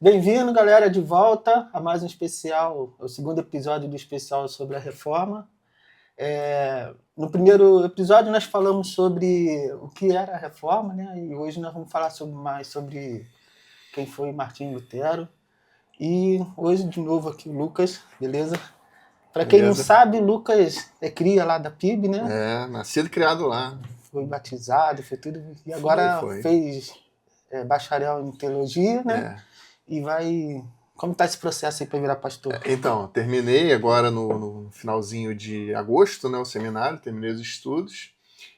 Bem-vindo, galera, de volta a mais um especial, o segundo episódio do especial sobre a reforma. No primeiro episódio nós falamos sobre o que era a reforma, né? E hoje nós vamos falar mais sobre quem foi Martinho Lutero. E hoje de novo aqui o Lucas, beleza? Para quem não sabe, Lucas é cria lá da PIB, né? Nascido e criado lá. Foi batizado, foi tudo. E agora fez bacharel em teologia, né? E vai... Como está esse processo aí para virar pastor? Então, terminei agora no finalzinho de agosto, né, o seminário, terminei os estudos.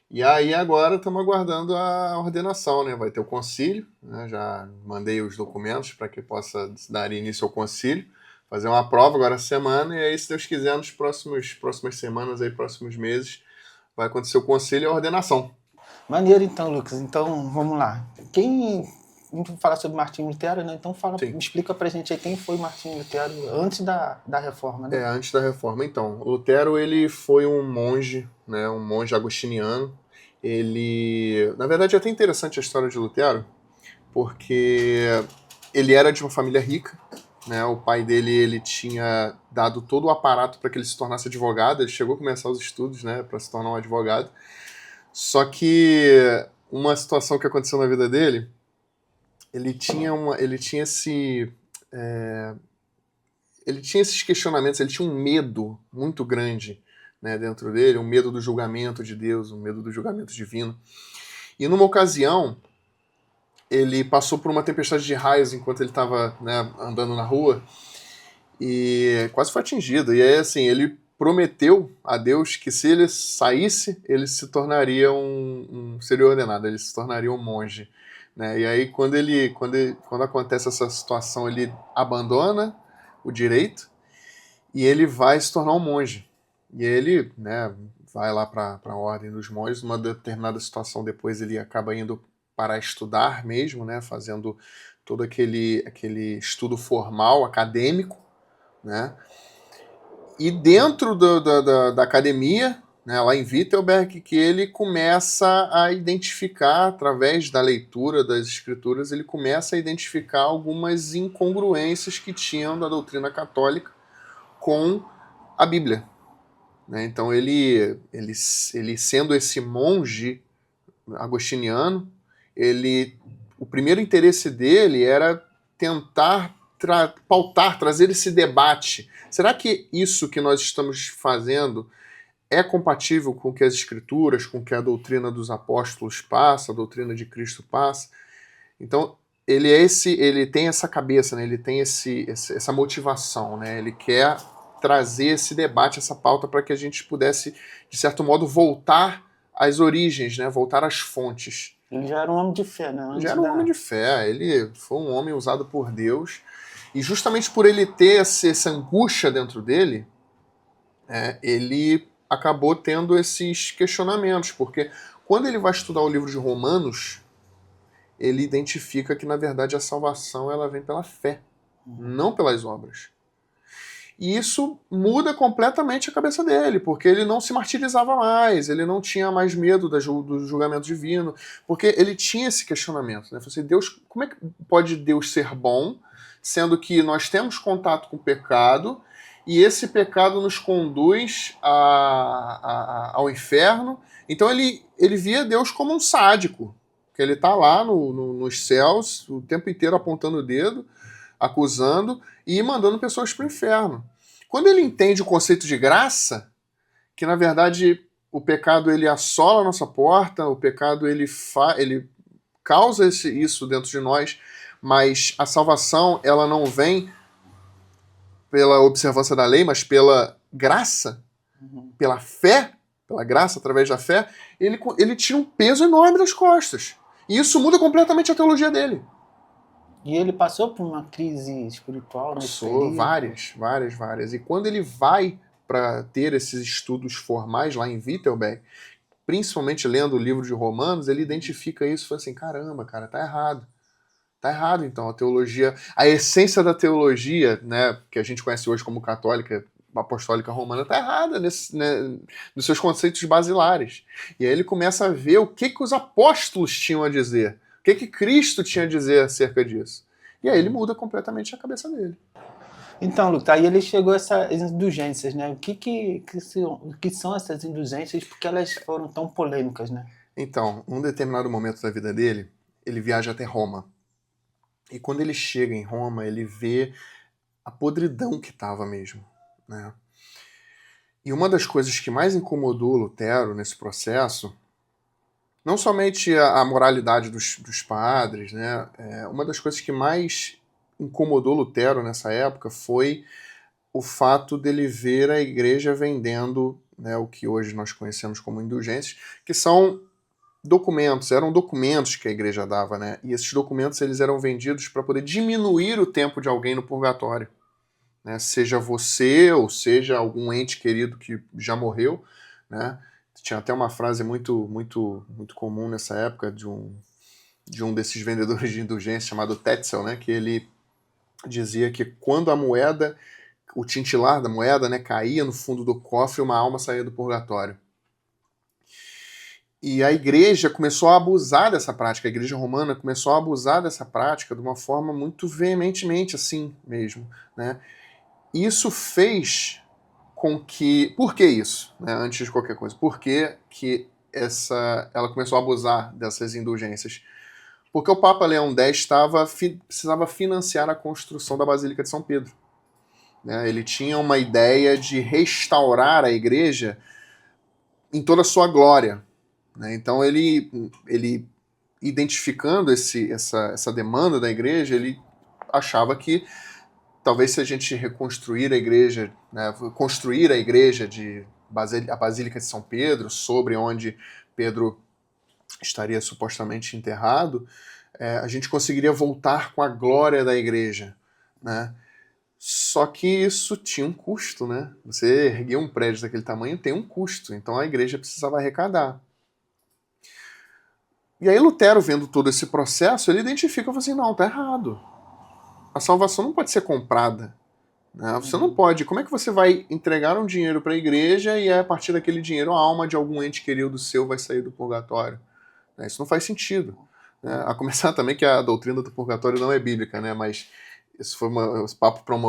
E aí agora estamos aguardando a ordenação, né? Vai ter o concílio, né? Já mandei os documentos para que possa dar início ao concílio, fazer uma prova agora essa semana, e aí, se Deus quiser, nas próximas semanas, aí, próximos meses, vai acontecer o concílio e a ordenação. Maneiro então, Lucas. Então, vamos lá. A gente vai falar sobre Martinho Lutero, né? Então me explica pra gente aí quem foi Martinho Lutero antes da reforma, né? Antes da reforma. Então, Lutero, ele foi um monge, né? Um monge agostiniano. Ele... Na verdade, é até interessante a história de Lutero, porque ele era de uma família rica, né? O pai dele, ele tinha dado todo o aparato para que ele se tornasse advogado. Ele chegou a começar os estudos, né? Para se tornar um advogado. Só que uma situação que aconteceu na vida dele, ele tinha esses questionamentos, ele tinha um medo muito grande, né, dentro dele, um medo do julgamento de Deus, um medo do julgamento divino. E numa ocasião, ele passou por uma tempestade de raios enquanto ele estava, né, andando na rua, e quase foi atingido. E aí, assim, ele prometeu a Deus que se ele saísse, ele se tornaria seria ordenado, ele se tornaria um monge. Né? E aí, quando acontece essa situação, ele abandona o direito e ele vai se tornar um monge. E ele, né, vai lá para a ordem dos monges. Numa determinada situação depois ele acaba indo para estudar mesmo, né, fazendo todo aquele estudo formal, acadêmico, né? E dentro da academia, né, lá em Wittenberg, que ele começa a identificar, através da leitura das escrituras, ele começa a identificar algumas incongruências que tinham da doutrina católica com a Bíblia. Né? Então ele sendo esse monge agostiniano, o primeiro interesse dele era tentar trazer esse debate. Será que isso que nós estamos fazendo é compatível com o que as escrituras, com o que a doutrina dos apóstolos passa, a doutrina de Cristo passa? Então, ele tem essa cabeça, né? Ele tem essa motivação, né? Ele quer trazer esse debate, essa pauta, para que a gente pudesse, de certo modo, voltar às origens, né? Voltar às fontes. Ele já era um homem de fé, né? Já era um homem de fé. Ele foi um homem usado por Deus. E justamente por ele ter essa angústia dentro dele, ele acabou tendo esses questionamentos. Porque quando ele vai estudar o livro de Romanos, ele identifica que, na verdade, a salvação ela vem pela fé, não pelas obras. E isso muda completamente a cabeça dele, porque ele não se martirizava mais, ele não tinha mais medo do julgamento divino, porque ele tinha esse questionamento. Né? Assim, Deus, como é que pode Deus ser bom, sendo que nós temos contato com o pecado, e esse pecado nos conduz ao inferno? Então ele via Deus como um sádico, que ele está lá nos céus o tempo inteiro apontando o dedo, acusando e mandando pessoas para o inferno. Quando ele entende o conceito de graça, que na verdade o pecado ele assola a nossa porta, o pecado ele causa isso dentro de nós, mas a salvação ela não vem pela observância da lei, mas pela graça, pela fé, pela graça através da fé, ele tira um peso enorme das costas. E isso muda completamente a teologia dele. E ele passou por uma crise espiritual nesse período? Várias. E quando ele vai para ter esses estudos formais lá em Wittenberg, principalmente lendo o livro de Romanos, ele identifica isso e fala assim, caramba, cara, tá errado. Tá errado, então, a teologia... A essência da teologia, né, que a gente conhece hoje como católica, apostólica romana, tá errada nos seus conceitos basilares. E aí ele começa a ver o que os apóstolos tinham a dizer. O que Cristo tinha a dizer acerca disso? E aí ele muda completamente a cabeça dele. Então, Lucas, aí ele chegou a essas indulgências, né? O que são essas indulgências? Porque elas foram tão polêmicas, né? Então, num determinado momento da vida dele, ele viaja até Roma. E quando ele chega em Roma, ele vê a podridão que estava mesmo, né? E uma das coisas que mais incomodou Lutero nesse processo, não somente a moralidade dos padres, né? Uma das coisas que mais incomodou Lutero nessa época foi o fato dele ver a igreja vendendo, né, o que hoje nós conhecemos como indulgências, que são eram documentos que a igreja dava, né? E esses documentos eles eram vendidos para poder diminuir o tempo de alguém no purgatório, né? Seja você ou seja algum ente querido que já morreu, né? Tinha até uma frase muito comum nessa época de um desses vendedores de indulgência chamado Tetzel, né? Que ele dizia que quando a moeda, o tintilar da moeda, né, caía no fundo do cofre, uma alma saía do purgatório. E a igreja começou a abusar dessa prática, a igreja romana começou a abusar dessa prática de uma forma muito veementemente, assim mesmo, né? Isso fez com que... Por que isso, né, antes de qualquer coisa? Por que ela começou a abusar dessas indulgências? Porque o Papa Leão X precisava financiar a construção da Basílica de São Pedro, né? Ele tinha uma ideia de restaurar a igreja em toda a sua glória, né? Então ele identificando essa demanda da igreja, ele achava que talvez se a gente reconstruir a igreja, né, construir a igreja a Basílica de São Pedro, sobre onde Pedro estaria supostamente enterrado, a gente conseguiria voltar com a glória da igreja, né? Só que isso tinha um custo, né? Você erguer um prédio daquele tamanho tem um custo, então a igreja precisava arrecadar. E aí Lutero, vendo todo esse processo, ele identifica e fala assim, não, tá errado. A salvação não pode ser comprada, né? Você não pode. Como é que você vai entregar um dinheiro para a igreja e a partir daquele dinheiro a alma de algum ente querido seu vai sair do purgatório? Isso não faz sentido. A começar também que a doutrina do purgatório não é bíblica, né? Mas isso foi um papo para um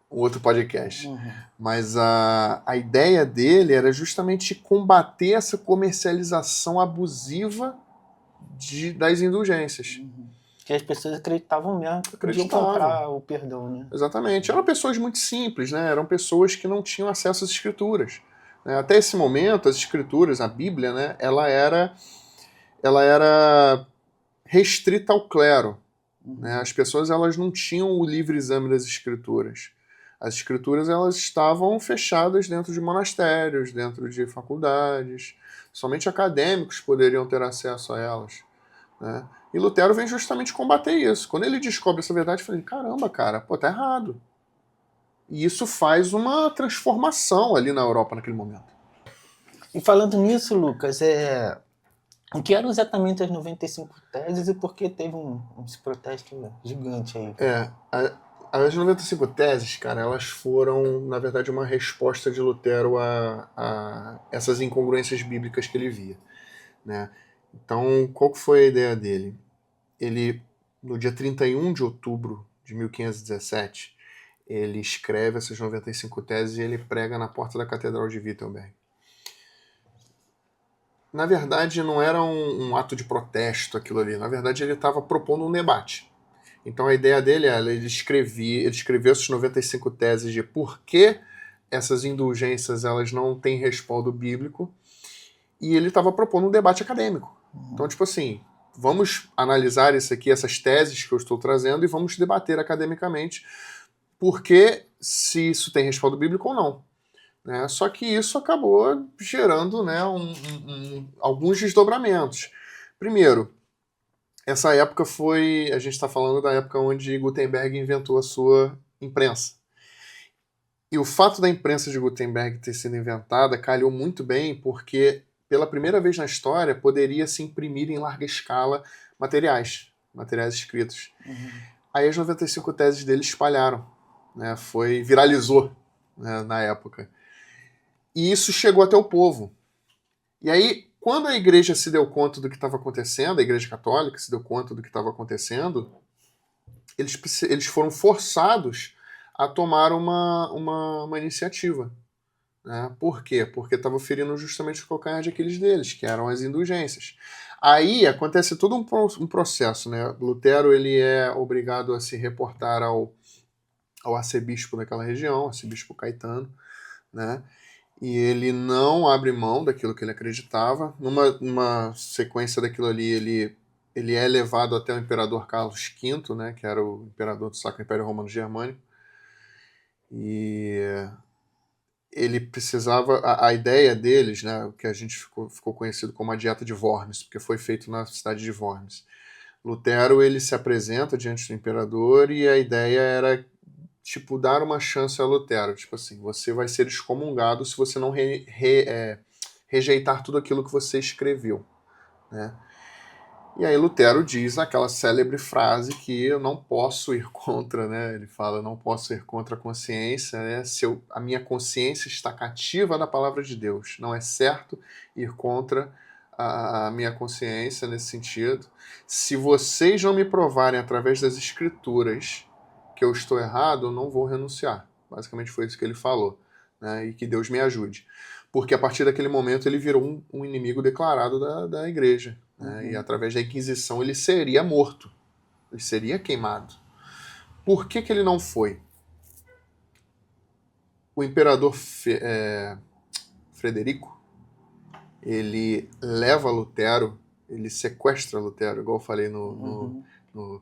outro podcast. Mas a ideia dele era justamente combater essa comercialização abusiva das indulgências. Que as pessoas acreditavam mesmo que podiam comprar o perdão, né? Exatamente. Eram pessoas muito simples, né? Eram pessoas que não tinham acesso às escrituras. Até esse momento, as escrituras, a Bíblia, né? Ela era restrita ao clero. Né? As pessoas elas não tinham o livre exame das escrituras. As escrituras elas estavam fechadas dentro de monastérios, dentro de faculdades. Somente acadêmicos poderiam ter acesso a elas, né? E Lutero vem justamente combater isso. Quando ele descobre essa verdade, ele fala, caramba, cara, pô, tá errado. E isso faz uma transformação ali na Europa naquele momento. E falando nisso, Lucas, o que eram exatamente as 95 teses e por que teve esse protesto gigante aí? As 95 teses, cara, elas foram, na verdade, uma resposta de Lutero a essas incongruências bíblicas que ele via, né? Então, qual que foi a ideia dele? Ele, no dia 31 de outubro de 1517, ele escreve essas 95 teses e ele prega na porta da Catedral de Wittenberg. Na verdade, não era um ato de protesto aquilo ali. Na verdade, ele estava propondo um debate. Então, a ideia dele era, ele escreveu essas 95 teses de por que essas indulgências elas não têm respaldo bíblico, e ele estava propondo um debate acadêmico. Então, tipo assim, vamos analisar isso aqui, essas teses que eu estou trazendo, e vamos debater academicamente por que se isso tem respaldo bíblico ou não. Né? Só que isso acabou gerando, né, alguns desdobramentos. Primeiro, essa época a gente está falando da época onde Gutenberg inventou a sua imprensa. E o fato da imprensa de Gutenberg ter sido inventada calhou muito bem, porque pela primeira vez na história poderia se imprimir em larga escala materiais escritos. Aí as 95 teses dele espalharam, né? Viralizou, né, na época. E isso chegou até o povo. E aí, quando a igreja se deu conta do que estava acontecendo, a igreja católica se deu conta do que estava acontecendo, eles foram forçados a tomar uma iniciativa. Né? Por quê? Porque estava ferindo justamente o calcanhar de Aquiles deles, que eram as indulgências. Aí acontece todo um processo. Né? Lutero ele é obrigado a se reportar ao arcebispo daquela região, arcebispo Caetano, né? E ele não abre mão daquilo que ele acreditava. Numa sequência daquilo ali, ele é levado até o imperador Carlos V, né, que era o imperador do Sacro Império Romano Germânico. E ele precisava... A ideia deles, né, que a gente ficou conhecido como a Dieta de Worms, porque foi feito na cidade de Worms. Lutero ele se apresenta diante do imperador e a ideia era tipo, dar uma chance a Lutero. Tipo assim, você vai ser excomungado se você não rejeitar tudo aquilo que você escreveu. Né? E aí Lutero diz aquela célebre frase que eu não posso ir contra, né? Ele fala, eu não posso ir contra a consciência, né? A minha consciência está cativa da palavra de Deus. Não é certo ir contra a minha consciência nesse sentido. Se vocês não me provarem através das escrituras que eu estou errado, eu não vou renunciar. Basicamente foi isso que ele falou. Né? E que Deus me ajude. Porque a partir daquele momento ele virou um inimigo declarado da igreja. Né? E através da Inquisição ele seria morto. Ele seria queimado. Por que ele não foi? O imperador Frederico, ele leva Lutero, ele sequestra Lutero, igual eu falei no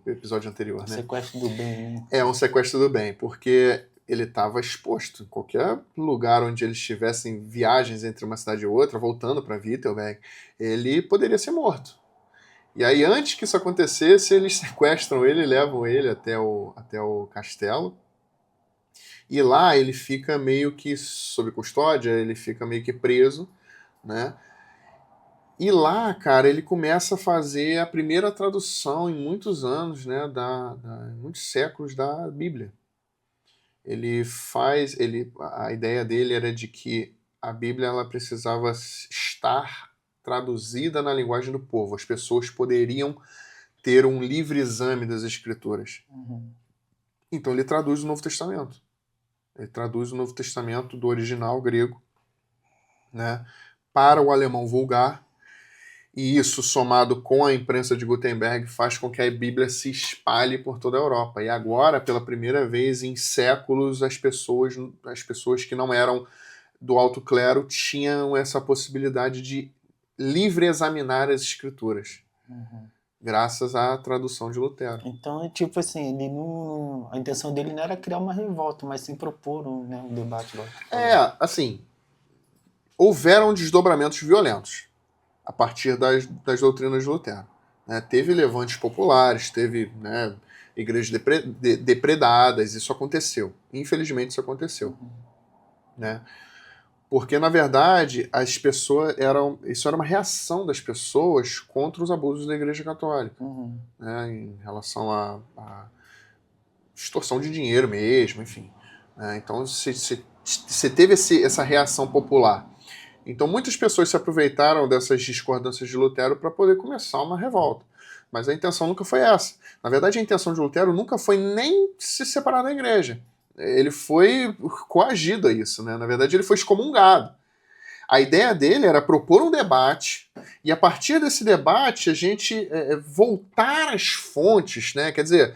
episódio anterior. Né? Sequestro do bem, né? É um sequestro do bem, porque ele estava exposto. Em qualquer lugar onde eles estivessem viagens entre uma cidade e outra, voltando para Wittenberg, ele poderia ser morto. E aí, antes que isso acontecesse, eles sequestram ele e levam ele até o castelo. E lá ele fica meio que sob custódia, ele fica meio que preso, né? E lá, cara, ele começa a fazer a primeira tradução em muitos anos, né, muitos séculos da Bíblia. A ideia dele era de que a Bíblia ela precisava estar traduzida na linguagem do povo. As pessoas poderiam ter um livre exame das Escrituras. Então ele traduz o Novo Testamento. Ele traduz o Novo Testamento do original grego, né, para o alemão vulgar. E isso, somado com a imprensa de Gutenberg, faz com que a Bíblia se espalhe por toda a Europa. E agora, pela primeira vez em séculos, as pessoas que não eram do alto clero tinham essa possibilidade de livre examinar as Escrituras. Graças à tradução de Lutero. Então, tipo assim, a intenção dele não era criar uma revolta, mas sim propor um debate. Assim, houveram desdobramentos violentos a partir das doutrinas de Lutero. Né? Teve levantes populares, teve, né, igrejas depredadas, isso aconteceu. Infelizmente isso aconteceu. Né? Porque, na verdade, isso era uma reação das pessoas contra os abusos da Igreja Católica. Né? Em relação à extorsão de dinheiro mesmo, enfim. Né? Então, você teve essa reação popular. Então muitas pessoas se aproveitaram dessas discordâncias de Lutero para poder começar uma revolta. Mas a intenção nunca foi essa. Na verdade, a intenção de Lutero nunca foi nem se separar da igreja. Ele foi coagido a isso. Né? Na verdade, ele foi excomungado. A ideia dele era propor um debate e a partir desse debate a gente voltar às fontes, né? Quer dizer,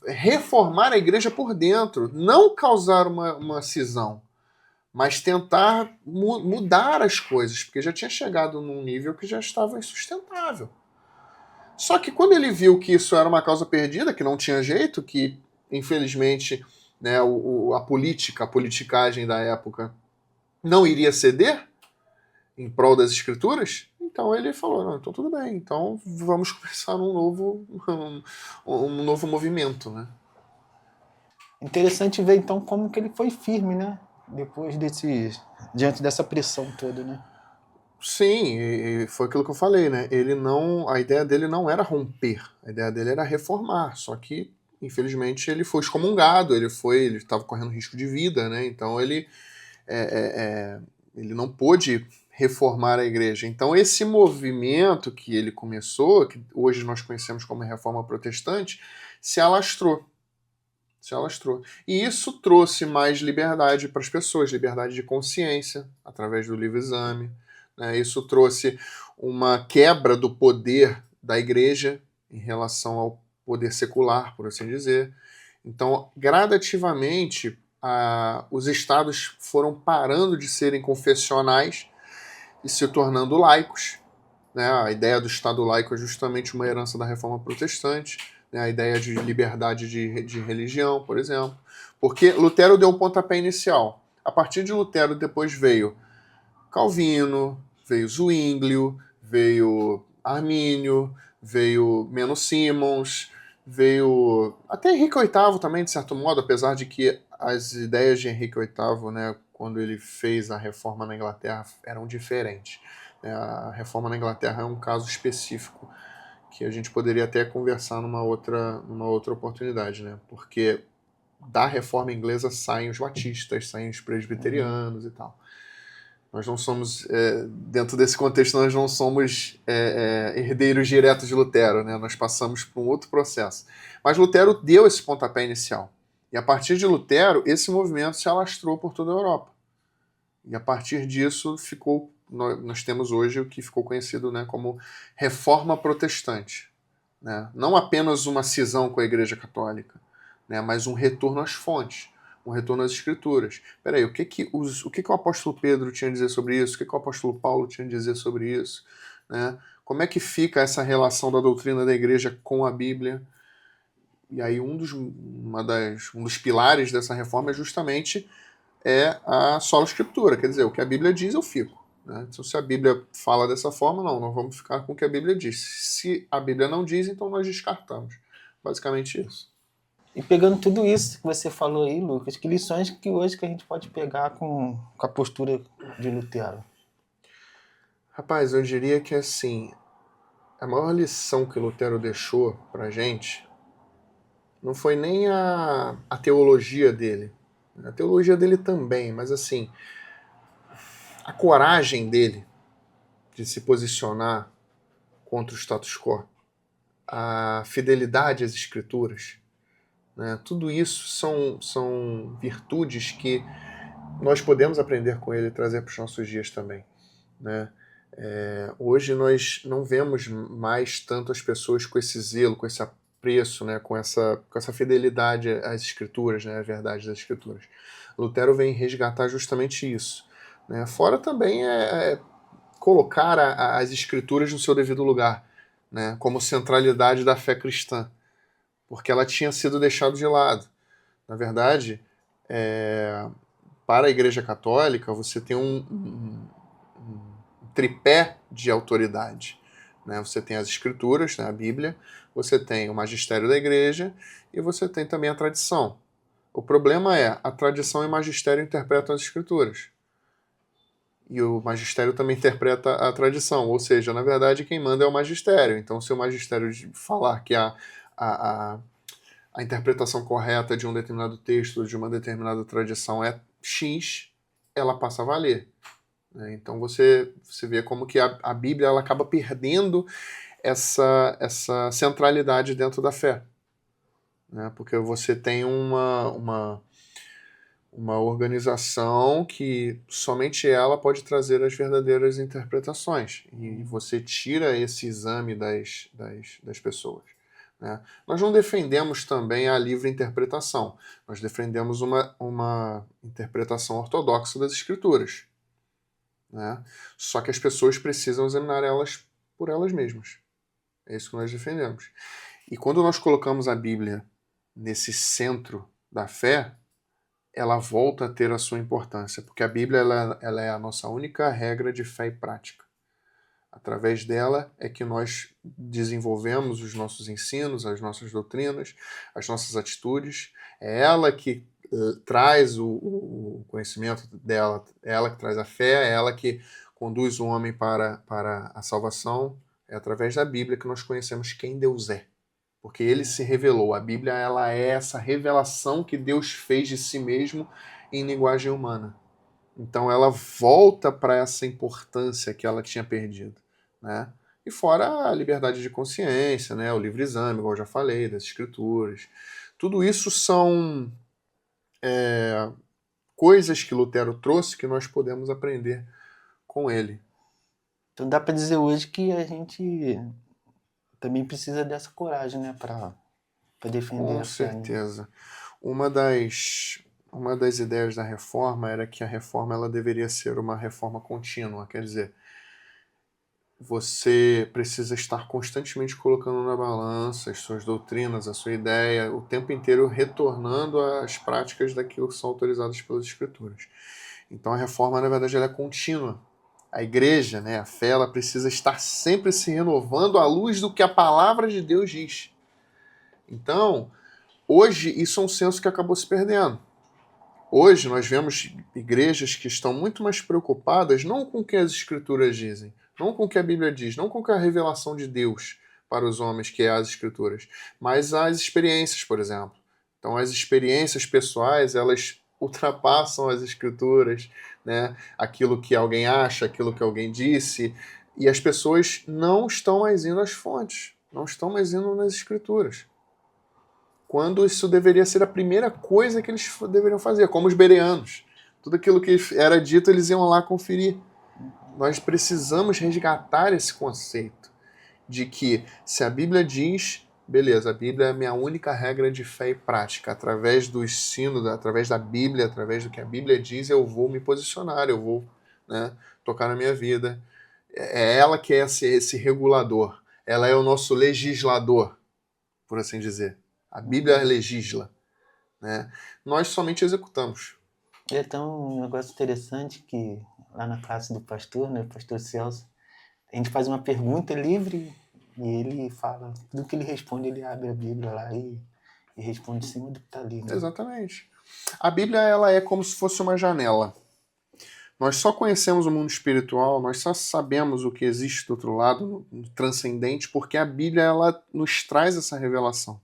reformar a igreja por dentro, não causar uma cisão, mas tentar mudar as coisas, porque já tinha chegado num nível que já estava insustentável. Só que quando ele viu que isso era uma causa perdida, que não tinha jeito, que infelizmente, né, a politicagem da época não iria ceder em prol das escrituras, então ele falou, não, então tudo bem, então vamos começar um novo movimento. Né? Interessante ver então como que ele foi firme, né? Depois diante dessa pressão toda, né? Sim, e foi aquilo que eu falei, né? A ideia dele não era romper, a ideia dele era reformar, só que, infelizmente, ele foi excomungado, ele estava correndo risco de vida, né? Então ele não pôde reformar a igreja. Então esse movimento que ele começou, que hoje nós conhecemos como Reforma Protestante, se alastrou. Se alastrou. E isso trouxe mais liberdade para as pessoas, liberdade de consciência, através do livre-exame. Né? Isso trouxe uma quebra do poder da igreja em relação ao poder secular, por assim dizer. Então, gradativamente, os estados foram parando de serem confessionais e se tornando laicos. Né? A ideia do Estado laico é justamente uma herança da Reforma Protestante, né? A ideia de liberdade de religião, por exemplo. Porque Lutero deu o pontapé inicial. A partir de Lutero, depois veio Calvino, veio Zwinglio, veio Armínio, veio Menno Simons, veio até Henrique VIII também, de certo modo, apesar de que as ideias de Henrique VIII, né, quando ele fez a reforma na Inglaterra, eram diferentes. A reforma na Inglaterra é um caso específico que a gente poderia até conversar numa outra oportunidade, né? Porque da reforma inglesa saem os batistas, saem os presbiterianos e tal. Nós não somos, dentro desse contexto, nós não somos herdeiros diretos de Lutero, né? Nós passamos por um outro processo. Mas Lutero deu esse pontapé inicial. E a partir de Lutero, esse movimento se alastrou por toda a Europa. E a partir disso, nós temos hoje o que ficou conhecido, né, como Reforma Protestante. Né? Não apenas uma cisão com a Igreja Católica, né, mas um retorno às fontes, um retorno às Escrituras. Peraí, o que o apóstolo Pedro tinha a dizer sobre isso? O que o apóstolo Paulo tinha a dizer sobre isso? Né? Como é que fica essa relação da doutrina da Igreja com a Bíblia? E aí um dos pilares dessa reforma é justamente a sola escritura, quer dizer, o que a Bíblia diz eu fico. Né? Então, se a Bíblia fala dessa forma, não vamos ficar com o que a Bíblia diz. Se a Bíblia não diz, então nós descartamos. Basicamente isso. E pegando tudo isso que você falou aí, Lucas, que lições que hoje que a gente pode pegar com a postura de Lutero? Rapaz, eu diria que assim, a maior lição que Lutero deixou pra gente não foi nem a teologia dele. A teologia dele também, mas assim, a coragem dele de se posicionar contra o status quo, a fidelidade às escrituras, né? Tudo isso são virtudes que nós podemos aprender com ele e trazer para os nossos dias também. Né? Hoje nós não vemos mais tanto as pessoas com esse zelo, com esse apreço, né? com essa fidelidade às escrituras, né? À verdade das escrituras. Lutero vem resgatar justamente isso. Né? Fora também colocar as escrituras no seu devido lugar, né? Como centralidade da fé cristã, porque ela tinha sido deixada de lado. Na verdade, para a Igreja Católica, você tem um tripé de autoridade. Né? Você tem as escrituras, né? A Bíblia, você tem o magistério da Igreja e você tem também a tradição. O problema é, a tradição e o magistério interpretam as escrituras. E o magistério também interpreta a tradição, ou seja, na verdade quem manda é o magistério. Então, se o magistério falar que a interpretação correta de um determinado texto, de uma determinada tradição é X, ela passa a valer. Então você vê como que a Bíblia ela acaba perdendo essa centralidade dentro da fé. Né? Porque você tem uma organização que somente ela pode trazer as verdadeiras interpretações. E você tira esse exame das pessoas. Né? Nós não defendemos também a livre interpretação. Nós defendemos uma interpretação ortodoxa das escrituras. Né? Só que as pessoas precisam examinar elas por elas mesmas. É isso que nós defendemos. E quando nós colocamos a Bíblia nesse centro da fé, ela volta a ter a sua importância, porque a Bíblia ela é a nossa única regra de fé e prática. Através dela é que nós desenvolvemos os nossos ensinos, as nossas doutrinas, as nossas atitudes. É ela que traz o conhecimento dela, é ela que traz a fé, é ela que conduz o homem para a salvação. É através da Bíblia que nós conhecemos quem Deus é. Porque ele se revelou. A Bíblia ela é essa revelação que Deus fez de si mesmo em linguagem humana. Então ela volta para essa importância que ela tinha perdido, né? E fora a liberdade de consciência, né? O livre-exame, igual eu já falei, das escrituras. Tudo isso são coisas que Lutero trouxe que nós podemos aprender com ele. Então dá para dizer hoje que a gente também precisa dessa coragem, né, para defender Com a fé, né? certeza. Uma das ideias da reforma era que a reforma ela deveria ser uma reforma contínua, quer dizer, você precisa estar constantemente colocando na balança as suas doutrinas, a sua ideia, o tempo inteiro retornando às práticas daquilo que são autorizadas pelas Escrituras. Então a reforma, na verdade, ela é contínua. A igreja, né, a fé, ela precisa estar sempre se renovando à luz do que a palavra de Deus diz. Então, hoje, isso é um senso que acabou se perdendo. Hoje, nós vemos igrejas que estão muito mais preocupadas não com o que as Escrituras dizem, não com o que a Bíblia diz, não com a revelação de Deus para os homens, que é as Escrituras, mas as experiências, por exemplo. Então, as experiências pessoais, elas ultrapassam as Escrituras, né? Aquilo que alguém acha, aquilo que alguém disse, e as pessoas não estão mais indo às fontes, não estão mais indo nas Escrituras. Quando isso deveria ser a primeira coisa que eles deveriam fazer, como os bereanos. Tudo aquilo que era dito, eles iam lá conferir. Nós precisamos resgatar esse conceito de que se a Bíblia diz, beleza, a Bíblia é a minha única regra de fé e prática. Através do ensino, através da Bíblia, através do que a Bíblia diz, eu vou me posicionar, eu vou, né, tocar na minha vida. É ela que é esse regulador. Ela é o nosso legislador, por assim dizer. A Bíblia legisla, né? Nós somente executamos. E é tão um negócio interessante que lá na classe do pastor, né, pastor Celso, a gente faz uma pergunta livre e ele fala, tudo que ele responde, ele abre a Bíblia lá e responde em cima do que está ali, né? Exatamente. A Bíblia ela é como se fosse uma janela. Nós só conhecemos o mundo espiritual, nós só sabemos o que existe do outro lado, no transcendente, porque a Bíblia ela nos traz essa revelação,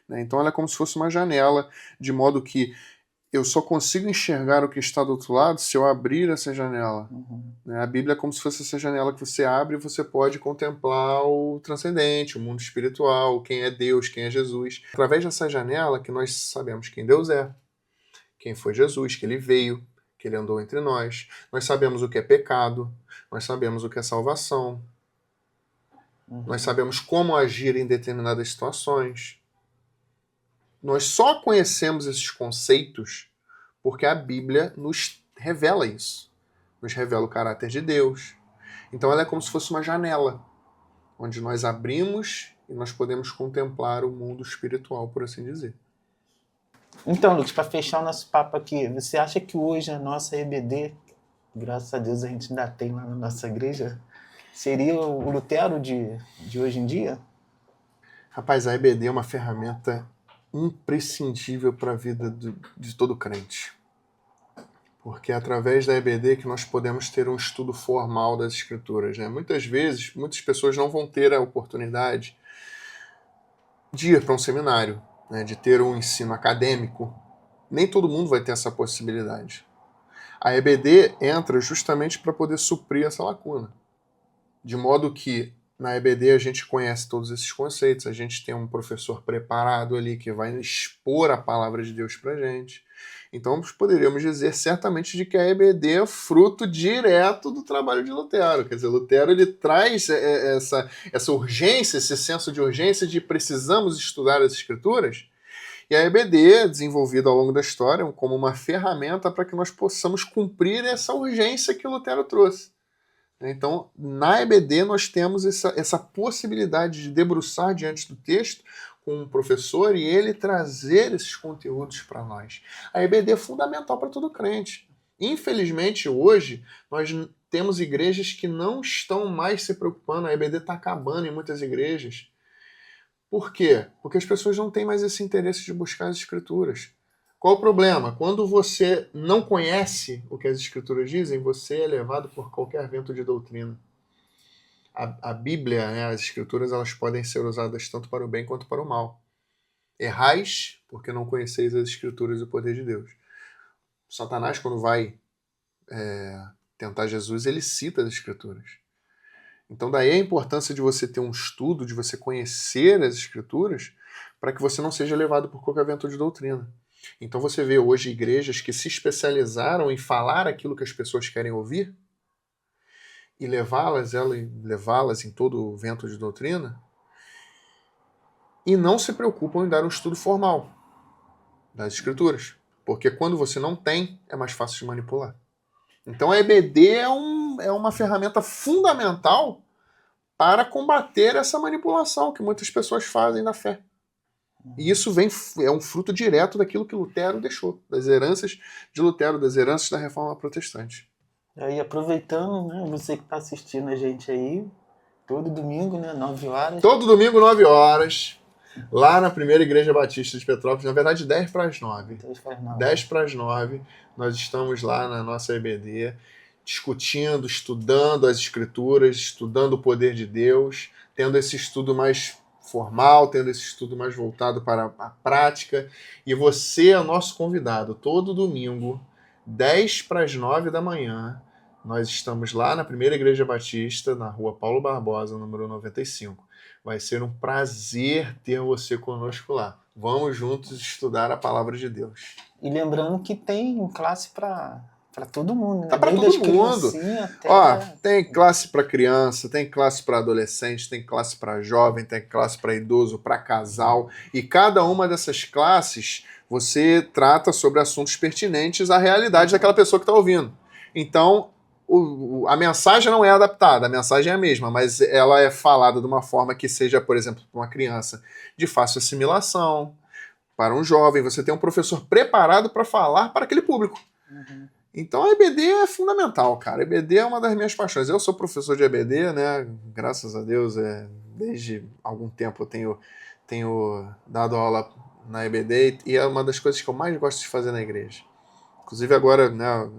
né? Então ela é como se fosse uma janela, de modo que eu só consigo enxergar o que está do outro lado se eu abrir essa janela. Né? A Bíblia é como se fosse essa janela que você abre e você pode contemplar o transcendente, o mundo espiritual, quem é Deus, quem é Jesus. Através dessa janela que nós sabemos quem Deus é, quem foi Jesus, que ele veio, que ele andou entre nós. Nós sabemos o que é pecado, nós sabemos o que é salvação, nós sabemos como agir em determinadas situações. Nós só conhecemos esses conceitos porque a Bíblia nos revela isso. Nos revela o caráter de Deus. Então ela é como se fosse uma janela, onde nós abrimos e nós podemos contemplar o mundo espiritual, por assim dizer. Então, Lucas, para fechar o nosso papo aqui, você acha que hoje a nossa EBD, graças a Deus a gente ainda tem lá na nossa igreja, seria o Lutero de hoje em dia? Rapaz, a EBD é uma ferramenta imprescindível para a vida de todo crente. Porque é através da EBD que nós podemos ter um estudo formal das Escrituras, né? Muitas vezes, muitas pessoas não vão ter a oportunidade de ir para um seminário, né? De ter um ensino acadêmico. Nem todo mundo vai ter essa possibilidade. A EBD entra justamente para poder suprir essa lacuna. De modo que na EBD a gente conhece todos esses conceitos, a gente tem um professor preparado ali que vai expor a palavra de Deus para a gente. Então poderíamos dizer certamente de que a EBD é fruto direto do trabalho de Lutero. Quer dizer, Lutero ele traz essa urgência, esse senso de urgência de precisamos estudar as Escrituras. E a EBD é desenvolvida ao longo da história como uma ferramenta para que nós possamos cumprir essa urgência que Lutero trouxe. Então, na EBD nós temos essa possibilidade de debruçar diante do texto com um professor e ele trazer esses conteúdos para nós. A EBD é fundamental para todo crente. Infelizmente, hoje, nós temos igrejas que não estão mais se preocupando, a EBD está acabando em muitas igrejas. Por quê? Porque as pessoas não têm mais esse interesse de buscar as escrituras. Qual o problema? Quando você não conhece o que as escrituras dizem, você é levado por qualquer vento de doutrina. A Bíblia, né, as escrituras, elas podem ser usadas tanto para o bem quanto para o mal. Errais porque não conheceis as escrituras e o poder de Deus. Satanás, quando vai tentar Jesus, ele cita as Escrituras. Então daí a importância de você ter um estudo, de você conhecer as Escrituras, para que você não seja levado por qualquer vento de doutrina. Então você vê hoje igrejas que se especializaram em falar aquilo que as pessoas querem ouvir e levá-las em todo o vento de doutrina, e não se preocupam em dar um estudo formal das Escrituras. Porque quando você não tem, é mais fácil de manipular. Então a EBD é uma ferramenta fundamental para combater essa manipulação que muitas pessoas fazem da fé. E isso é um fruto direto daquilo que Lutero deixou, das heranças de Lutero, das heranças da Reforma Protestante. Aí, aproveitando, né, você que está assistindo a gente aí, todo domingo, né, 9 horas. Todo domingo, 9 horas, lá na Primeira Igreja Batista de Petrópolis, na verdade 10 para as 9. 10 para as 9, nós estamos lá na nossa EBD, discutindo, estudando as Escrituras, estudando o poder de Deus, tendo esse estudo mais formal, tendo esse estudo mais voltado para a prática. E você é o nosso convidado. Todo domingo, 10 para as 9 da manhã, nós estamos lá na Primeira Igreja Batista, na rua Paulo Barbosa, número 95. Vai ser um prazer ter você conosco lá. Vamos juntos estudar a Palavra de Deus. E lembrando que tem classe para todo mundo, né? Tá para todo mundo. Até... Ó, tem classe para criança, tem classe para adolescente, tem classe para jovem, tem classe para idoso, para casal. E cada uma dessas classes você trata sobre assuntos pertinentes à realidade daquela pessoa que está ouvindo. Então, a mensagem não é adaptada, a mensagem é a mesma, mas ela é falada de uma forma que seja, por exemplo, para uma criança de fácil assimilação, para um jovem. Você tem um professor preparado para falar para aquele público. Uhum. Então a EBD é fundamental, cara. A EBD é uma das minhas paixões. Eu sou professor de EBD, né? Graças a Deus, desde algum tempo eu tenho dado aula na EBD e é uma das coisas que eu mais gosto de fazer na igreja. Inclusive agora, né,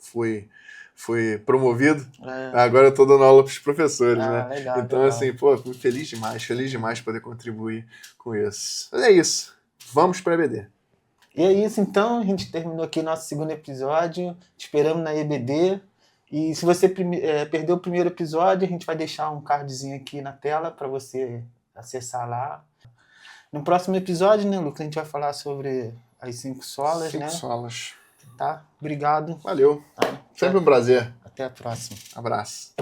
fui promovido, agora eu estou dando aula para os professores, né? Legal, então, legal. assim, pô, feliz demais poder contribuir com isso. Mas é isso. Vamos para a EBD. E é isso, então. A gente terminou aqui nosso segundo episódio. Te esperamos na EBD. E se você perdeu o primeiro episódio, a gente vai deixar um cardzinho aqui na tela para você acessar lá. No próximo episódio, né, Lucas, a gente vai falar sobre as 5 solas, né? 5 solas. Tá? Obrigado. Valeu. Sempre um prazer. Até a próxima. Abraço.